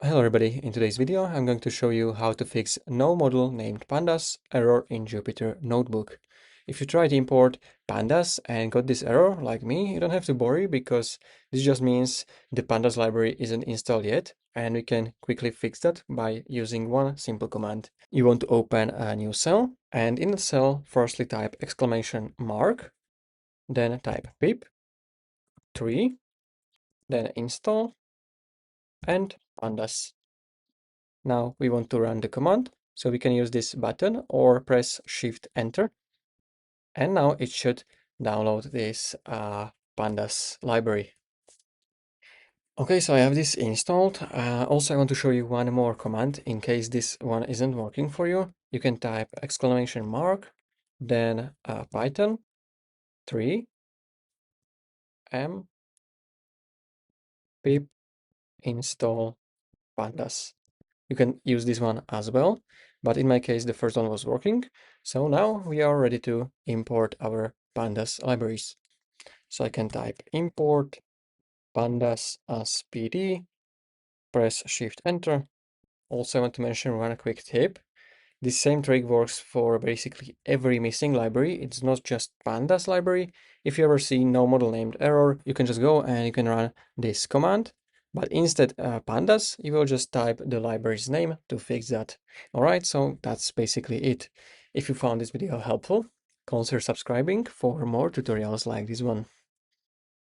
Hello everybody, in today's video I'm going to show you how to fix no module named Pandas error in Jupyter Notebook. If you try to import Pandas and got this error like me, you don't have to worry because this just means the Pandas library isn't installed yet, and we can quickly fix that by using one simple command. You want to open a new cell, and in the cell firstly type exclamation mark, then type pip 3, then install and Pandas. Now we want to run the command, so we can use this button or press Shift Enter. And now it should download this Pandas library. Okay, so I have this installed. Also, I want to show you one more command in case this one isn't working for you. You can type exclamation mark, then Python 3 m pip install pandas. You can use this one as well, but in my case, the first one was working. So now we are ready to import our pandas libraries. So I can type import pandas as pd, press Shift Enter. Also, I want to mention one quick tip. This same trick works for basically every missing library. It's not just pandas library. If you ever see no model named error, you can just go and you can run this command. But instead pandas, you will just type the library's name to fix that. All right, so that's basically it. If you found this video helpful, consider subscribing for more tutorials like this one.